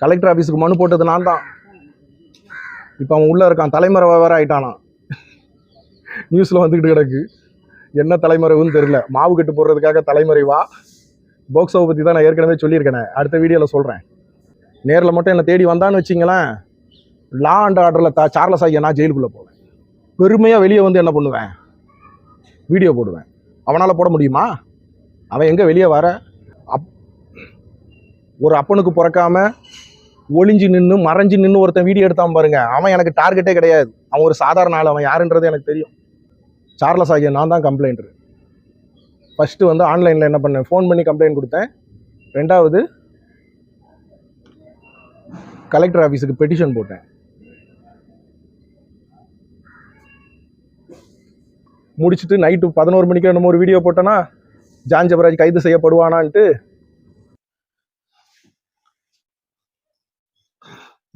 Collector ஆஃபீஸுக்கு மனு போட்டது நான் தான். இப்போ அவன் உள்ளே இருக்கான், தலைமறைவாக வேறு ஆகிட்டானா. நியூஸில் வந்துக்கிட்டு கிடக்கு. என்ன தலைமறைவுன்னு தெரியல. மாவு கட்டு போடுறதுக்காக தலைமறைவா? போக்சோவை பற்றி தான் நான் ஏற்கனவே சொல்லியிருக்கேனே, அடுத்த வீடியோவில் சொல்கிறேன். நேரில் மட்டும் என்னை தேடி வந்தான்னு வச்சிங்களேன், லா அண்ட் ஆர்டரில் சார்லஸ் ஐயா நான் ஜெயிலுக்குள்ளே போவேன். பெருமையாக வெளியே வந்து என்ன பண்ணுவேன், வீடியோ போடுவேன். அவனால் போட முடியுமா? அவன் எங்கே வெளியே வர? ஒரு அப்பனுக்கு பிறக்காம ஒளிஞ்சு நின்று மறைஞ்சு நின்று ஒருத்தன் வீடியோ எடுத்தான் பாருங்க, அவன் எனக்கு டார்கெட்டே கிடையாது. அவன் ஒரு சாதாரண ஆள், அவன் யாருன்றது எனக்கு தெரியும். சார்லஸ் ஐயா நான் தான் கம்ப்ளைண்ட்ரு. ஃபஸ்ட்டு வந்து ஆன்லைனில் என்ன பண்ணேன், ஃபோன் பண்ணி கம்ப்ளைண்ட் கொடுத்தேன். ரெண்டாவது கலெக்டர் ஆஃபீஸுக்கு பெட்டிஷன் போட்டேன். முடிச்சுட்டு நைட்டு 11 மணிக்கு என்னமோ ஒரு வீடியோ போட்டேன்னா, ஜான் ஜெபராஜ் கைது செய்யப்படுவானான்ட்டு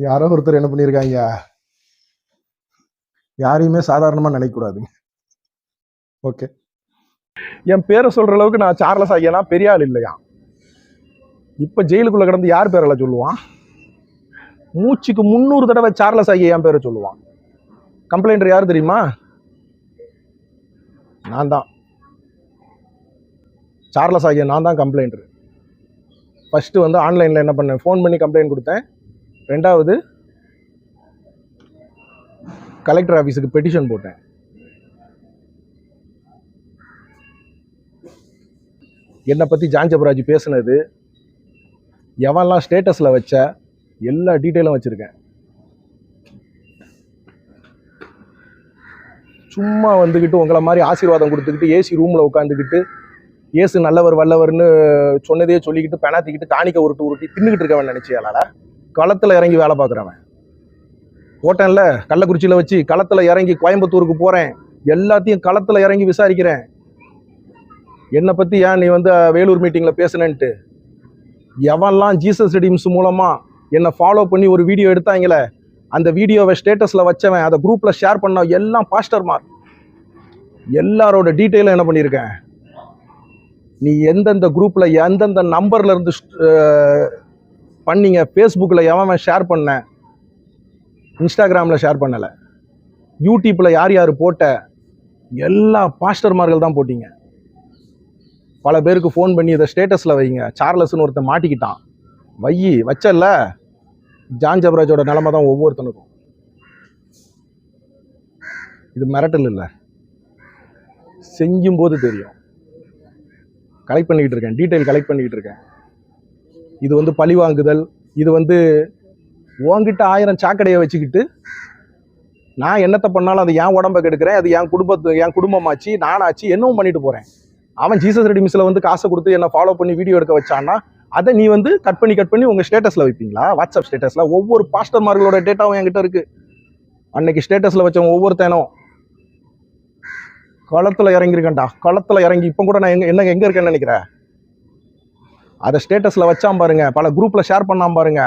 யாரோ ஒருத்தர் என்ன பண்ணியிருக்காங்க. யாரையுமே சாதாரணமாக நினைக்கக்கூடாதுங்க. ஓகே, என் பேரை சொல்கிற அளவுக்கு நான் சார்லஸ் ஐயானா பெரிய ஆள் இல்லையா? இப்போ ஜெயிலுக்குள்ளே கிடந்து யார் பேரெல்லாம் சொல்லுவான்? மூச்சுக்கு 300 தடவை சார்லஸ் ஐயா என் பேரை சொல்லுவான். கம்ப்ளைண்டர் யார் தெரியுமா? நான் தான். சார்லஸ் ஐயா நான் தான் கம்ப்ளைண்டர். ஃபஸ்ட்டு வந்து ஆன்லைனில் என்ன பண்ணேன், ஃபோன் பண்ணி கம்ப்ளைண்ட் கொடுத்தேன். ரெண்டாவது கலெக்டர் ஆஃபீஸுக்கு பெட்டிஷன் போட்டேன். என்னை பற்றி ஜான் ஜெபராஜ் பேசுனது, எவன்லாம் ஸ்டேட்டஸில் வச்ச எல்லா டீட்டெயிலும் வச்சுருக்கேன். சும்மா வந்துக்கிட்டு உங்களை மாதிரி ஆசீர்வாதம் கொடுத்துக்கிட்டு ஏசி ரூமில் உட்காந்துக்கிட்டு ஏசு நல்லவர் வல்லவர்னு சொன்னதே சொல்லிக்கிட்டு பெனாத்திக்கிட்டு காணிக்க உருட்டி தின்னுக்கிட்டு இருக்கவன் நினச்சியால களத்தில் இறங்கி வேலை பார்க்குறவன். போட்டேன்ல கள்ளக்குறிச்சியில் வச்சு, களத்தில் இறங்கி கோயம்புத்தூருக்கு போகிறேன், எல்லாத்தையும் களத்தில் இறங்கி விசாரிக்கிறேன். என்னை பற்றி ஏன் நீ வந்து வேலூர் மீட்டிங்கில் பேசுனேன்ட்டு எவன்லாம் ஜீசஸ் ரெடீம்ஸ் மூலமாக என்னை ஃபாலோ பண்ணி ஒரு வீடியோ எடுத்தாங்களே, அந்த வீடியோவை ஸ்டேட்டஸில் வச்சவன், அதை குரூப்பில் ஷேர் பண்ண எல்லாம் பாஸ்டர்மார், எல்லாரோட டீட்டெயிலும் என்ன பண்ணியிருக்கேன். நீ எந்தெந்த குரூப்பில் எந்தெந்த நம்பரில் இருந்து பண்ணீங்க, ஃபேஸ்புக்கில் எவன் ஷேர் பண்ண, இன்ஸ்டாகிராமில் ஷேர் பண்ணலை, யூடியூப்பில் யார் யார் போட்ட, எல்லா பாஸ்டர்மார்கள் தான் போட்டிங்க. பல பேருக்கு ஃபோன் பண்ணி இதை ஸ்டேட்டஸில் வைங்க, சார்லஸ்னு ஒருத்தன் மாட்டிக்கிட்டான், வச்சல்ல. ஜான் ஜெபராஜோட நிலைமை தான் ஒவ்வொருத்தனுக்கும். இது மிரட்டல் இல்லை, செஞ்சும் போது தெரியும். கலெக்ட் பண்ணிக்கிட்டு இருக்கேன், டீட்டெயில் கலெக்ட் பண்ணிக்கிட்டு இருக்கேன். இது வந்து பழி வாங்குதல். இது வந்து உங்ககிட்ட 1000 சாக்கடையை வச்சுக்கிட்டு நான் என்னத்தை பண்ணாலும் அது என் உடம்பை கெடுக்கிறேன், அது என் குடும்பமாச்சு, நானாச்சு, என்னவும் பண்ணிட்டு போகிறேன். அவன் ஜீசஸ் ரெடீம்ஸில் வந்து காசை கொடுத்து என்னை ஃபாலோ பண்ணி வீடியோ எடுக்க வச்சான்னா அதை நீ வந்து கட் பண்ணி உங்கள் ஸ்டேட்டஸில் வைப்பீங்களா? வாட்ஸ்அப் ஸ்டேட்டஸில் ஒவ்வொரு பாஸ்டர்மார்களோட டேட்டாவும் என்கிட்ட இருக்குது. அன்னைக்கு ஸ்டேட்டஸில் வச்சவன் ஒவ்வொருத்தனும் களத்தில் இறங்கியிருக்கேன்டா, களத்தில் இறங்கி இப்போ கூட நான் எங்கே இருக்கேன்னு நினைக்கிறேன். அதை ஸ்டேட்டஸில் வச்சான் பாருங்க, பல குரூப்பில் ஷேர் பண்ணாம பாருங்க.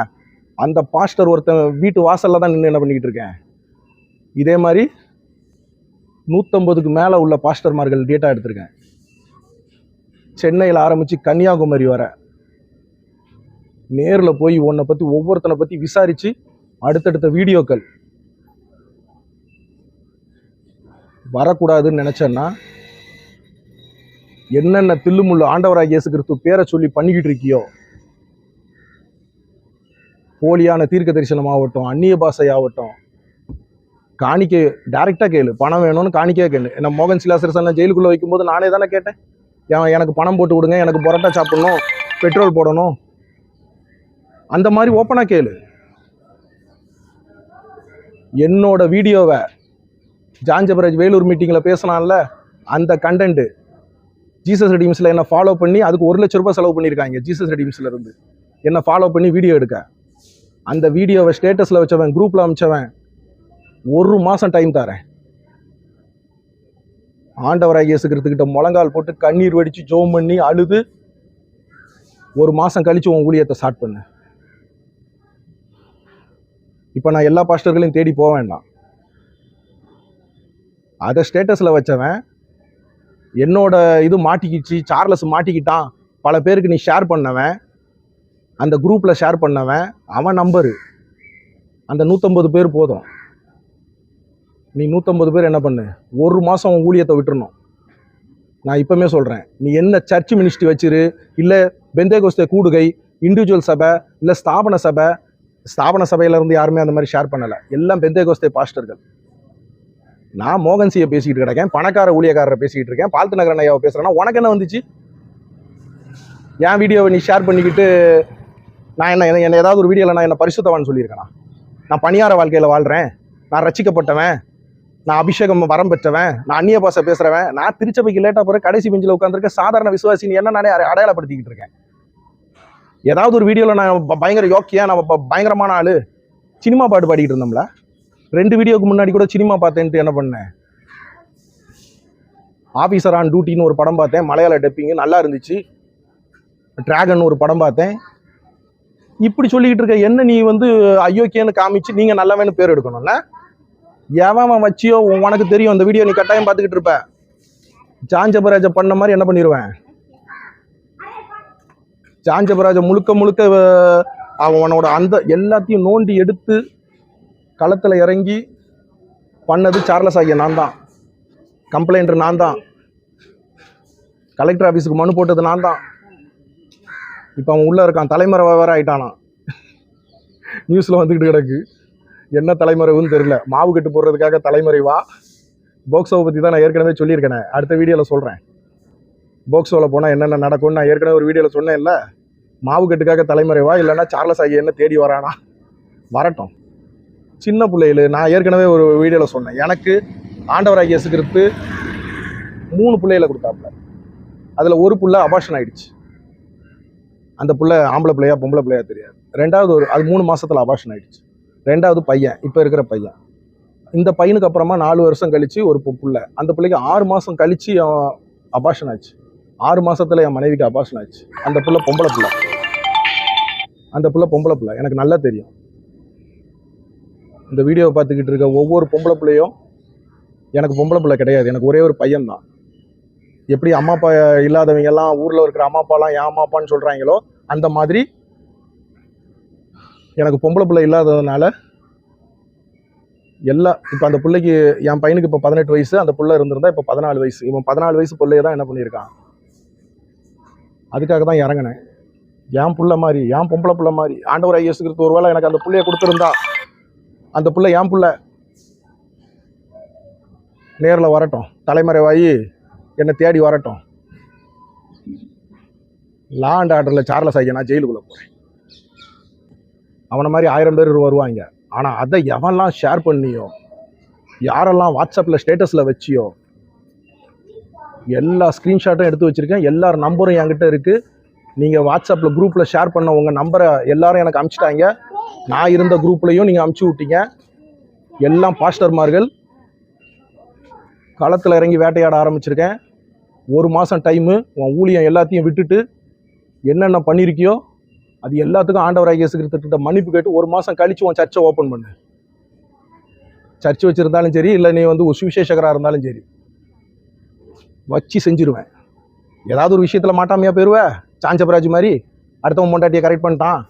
அந்த பாஸ்டர் ஒருத்தன் வீட்டு வாசலில் தான் நின்று என்ன பண்ணிக்கிட்டு இருக்கேன். இதே மாதிரி 150க்கு மேலே உள்ள பாஸ்டர்மார்கள் டேட்டா எடுத்திருக்கேன். சென்னையில் ஆரம்பித்து கன்னியாகுமரி வர நேரில் போய் உன்னை பற்றி ஒவ்வொருத்தனை பற்றி விசாரித்து அடுத்தடுத்த வீடியோக்கள் வரக்கூடாதுன்னு நினச்சேன்னா என்னென்ன தில்லுமுள்ளு ஆண்டவராகிய இயேசு கிறிஸ்து பேரை சொல்லி பண்ணிக்கிட்டு இருக்கியோ, போலியான தீர்க்க தரிசனம் ஆகட்டும், அந்நிய பாஷை ஆகட்டும், காணிக்கை டைரெக்டாக கேளு. பணம் வேணும்னு காணிக்கையே கேளு. என்ன மோகன் சிலாசரசன் ஜெயிலுக்குள்ளே வைக்கும்போது நானே தானே கேட்டேன், எனக்கு பணம் போட்டு கொடுங்க, எனக்கு பரோட்டா சாப்பிடணும், பெட்ரோல் போடணும். அந்த மாதிரி ஓப்பனாக கேளு. என்னோட வீடியோவை ஜான் ஜெபராஜ் வேலூர் மீட்டிங்கில் பேசினான்ல, அந்த கண்டென்ட்டு ஜீசஸ் ரெடீம்ஸில் என்னை ஃபாலோ பண்ணி அதுக்கு 1 லட்ச ரூபாய் செலவு பண்ணியிருக்காங்க. ஜீசஸ் ரெடீம்ஸில் இருந்து என்னை ஃபாலோ பண்ணி வீடியோ எடுக்க, அந்த வீடியோவை ஸ்டேட்டஸில் வச்சவன், குரூப்பில் அமைச்சவன் 1 மாதம் டைம் தரேன். ஆண்டவராகிய இயேசு கிறிஸ்துக்கிட்ட முழங்கால் போட்டு கண்ணீர் வடித்து ஜெபம் பண்ணி அழுது 1 மாதம் கழித்து உன் ஊழியத்தை ஸ்டார்ட் பண்ணு. இப்போ நான் எல்லா பாஸ்டர்களையும் தேடி போக வேண்டாம். அதை ஸ்டேட்டஸில் வச்சவன், என்னோட இது மாட்டிக்கிச்சு, சார்லஸ் மாட்டிக்கிட்டான், பல பேருக்கு நீ ஷேர் பண்ணவன், அந்த குரூப்பில் ஷேர் பண்ணவன் அவன் நம்பரு அந்த 150 பேர் போதும். நீ 150 பேர் என்ன பண்ணு, ஒரு மாதம் ஊழியத்தை விட்டுறணும். நான் இப்போமே சொல்கிறேன், நீ என்ன சர்ச் மினிஸ்ட்ரி வச்சிரு, இல்லை பெந்தேகோஸ்தே கூடுகை, இண்டிவிஜுவல் சபை, இல்லை ஸ்தாபன சபை. ஸ்தாபன சபையிலேருந்து யாருமே அந்த மாதிரி ஷேர் பண்ணலை, எல்லாம் பெந்தேகோஸ்தே பாஸ்டர்கள். நான் மோகன்சியை பேசிக்கிட்டு கிடக்கேன், பணக்கார ஊழியக்காரரை பேசிக்கிட்டு இருக்கேன், பால்த்து நகரன் ஐயாவை பேசுகிறேன்னா உனக்கு என்ன வந்துச்சு? என் வீடியோவை நீ ஷேர் பண்ணிக்கிட்டு நான் என்ன ஏதாவது ஒரு வீடியோவில் நான் என்ன பரிசுத்தவான்னு சொல்லியிருக்கேனா? நான் பணியார வாழ்க்கையில் வாழ்கிறேன், நான் ரட்சிக்கப்பட்டவன், நான் அபிஷேகம் வரம் பெற்றவன், நான் அந்நிய பாஷை பேசுகிறவன், நான் திருச்சபைக்கு லேட்டாக போகிற கடைசி பெஞ்சில் உட்காந்துருக்க சாதாரண விசுவாசின்னு என்ன நானே அடையாளப்படுத்திக்கிட்டு இருக்கேன். ஏதாவது ஒரு வீடியோவில் நான் பயங்கர யோக்கியா, நான் பயங்கரமான ஆள், சினிமா பாட்டு பாடிக்கிட்டு இருந்தோம்ல. 2 வீடியோக்கு முன்னாடி கூட சினிமா பார்த்தேன்ட்டு என்ன பண்ணேன், ஆஃபீஸர் ஆன் டியூட்டின்னு ஒரு படம் பார்த்தேன், மலையாள டப்பிங்கு நல்லா இருந்துச்சு. டிராகன் ஒரு படம் பார்த்தேன். இப்படி சொல்லிக்கிட்டு இருக்க என்ன நீ வந்து அயோக்கியன்னு காமிச்சு நீங்கள் நல்லவன்னு பேர் எடுக்கணும்ல. எவன் வச்சியோ உனக்கு தெரியும். அந்த வீடியோ நீ கட்டாயம் பார்த்துக்கிட்டு இருப்ப. ஜான்ஜபராஜ பண்ண மாதிரி என்ன பண்ணிடுவேன், ஜான்ஜபராஜ முழுக்க முழுக்க அவனோட அந்த எல்லாத்தையும் நோண்டி எடுத்து களத்தில் இறங்கி பண்ணது சார்லஸ் ஆகிய நான் தான். கம்ப்ளைண்டர் நான் தான். கலெக்டர் ஆஃபீஸுக்கு மனு போட்டது நான் தான். இப்போ அவன் உள்ளே இருக்கான், தலைமறைவாக வேற ஆயிட்டானா. நியூஸில் வந்துக்கிட்டு கிடக்கு. என்ன தலைமறைவுன்னு தெரியல. மாவு கட்டு போடுறதுக்காக தலைமறைவா? போக்சோவை பற்றி தான் நான் ஏற்கனவே சொல்லியிருக்கேனே, அடுத்த வீடியோவில் சொல்கிறேன். போக்சோவில் போனால் என்னென்ன நடக்கும்னு நான் ஏற்கனவே ஒரு வீடியோவில் சொன்னேன் இல்லை. மாவு கட்டுக்காக தலைமறைவா, இல்லைன்னா சார்லஸ் ஆகிய என்ன தேடி வரானா? வரட்டும். சின்ன பிள்ளைகள் நான் ஏற்கனவே ஒரு வீடியோவில் சொன்னேன், எனக்கு ஆண்டவராகிய இயேசு கிறிஸ்து 3 பிள்ளைகளை கொடுத்தாப்புல. அதில் ஒரு புள்ள அபார்ஷன் ஆயிடுச்சு. அந்த புள்ள ஆம்பளை பிள்ளையா பொம்பளை பிள்ளையா தெரியாது. ரெண்டாவது அது 3 மாசத்துல அபார்ஷன் ஆயிடுச்சு. ரெண்டாவது பையன், இப்போ இருக்கிற பையன். இந்த பையனுக்கு அப்புறமா 4 வருஷம் கழிச்சு ஒரு புள்ள. அந்த பிள்ளைக்கு 6 மாசம் கழிச்சு அபார்ஷன் ஆச்சு. 6 மாசத்துல என் மனைவிக்கு அபார்ஷன் ஆச்சு. அந்த புள்ள பொம்பளை பிள்ளை. அந்த புள்ள பொம்பளை பிள்ளை எனக்கு நல்லா தெரியும். இந்த வீடியோவை பார்த்துக்கிட்டு இருக்க ஒவ்வொரு பொம்பளை பிள்ளையும் எனக்கு பொம்பளை பிள்ளை கிடையாது, எனக்கு ஒரே ஒரு பையன் தான். எப்படி அம்மா அப்பா இல்லாதவங்க எல்லாம் ஊரில் இருக்கிற அம்மா அப்பாலாம் என் அம்மா அப்பான்னு சொல்கிறாங்களோ, அந்த மாதிரி எனக்கு பொம்பளை பிள்ளை இல்லாததுனால இப்போ அந்த பிள்ளைக்கு, என் பையனுக்கு இப்போ 18 வயசு, அந்த பிள்ளை இருந்திருந்தா இப்போ 14 வயசு. இவன் 14 வயசு பிள்ளைய தான் என்ன பண்ணியிருக்கான். அதுக்காக தான் இறங்கினேன். என் பிள்ளை மாதிரி, என் பொம்பளை பிள்ளை மாதிரி ஆண்டவராகிய இயேசு கிறிஸ்து ஒருவேளை எனக்கு அந்த பிள்ளைய கொடுத்துருந்தா, அந்த பிள்ளை என் பிள்ளை நேரில் வரட்டும், தலைமறைவாகி என்னை தேடி வரட்டும். லா அண்ட் ஆர்டரில் சார்லஸ் ஆகிய நான் ஜெயிலுக்குள்ளே போகிறேன். அவனை மாதிரி 1000 பேர் வருவாங்க. ஆனால் அதை எவெல்லாம் ஷேர் பண்ணியோ, யாரெல்லாம் வாட்ஸ்அப்பில் ஸ்டேட்டஸில் வச்சியோ, எல்லா ஸ்க்ரீன்ஷாட்டும் எடுத்து வச்சுருக்கேன். எல்லார் நம்பரும் என்கிட்ட இருக்குது. நீங்கள் வாட்ஸ்அப்பில் குரூப்பில் ஷேர் பண்ண உங்கள் நம்பரை எல்லாரும் எனக்கு அனுப்பிச்சிட்டாங்க. நான் இருந்த குரூப்லேயும் நீங்கள் அனுப்பிச்சி விட்டீங்க. எல்லாம் பாஸ்டர்மார்கள். களத்தில் இறங்கி வேட்டையாட ஆரம்பிச்சிருக்கேன். 1 மாதம் டைமு. உன் ஊழியம் எல்லாத்தையும் விட்டுட்டு என்னென்ன பண்ணியிருக்கியோ அது எல்லாத்துக்கும் ஆண்டவராகிய இயேசு கிறிஸ்துவிட்ட மன்னிப்பு கேட்டு 1 மாதம் கழித்து உன் சர்ச்சை ஓப்பன் பண்ணு. சர்ச் வச்சுருந்தாலும் சரி, இல்லை நீ வந்து ஒரு சுவிசேஷகராக இருந்தாலும் சரி, வச்சு செஞ்சிருவேன். ஏதாவது ஒரு விஷயத்தில் மாட்டாமையாக போயிடுவேன். சாஞ்சபராஜ் மாதிரி அடுத்தவன் பொண்டாட்டியை கரெக்ட் பண்ணிட்டான்,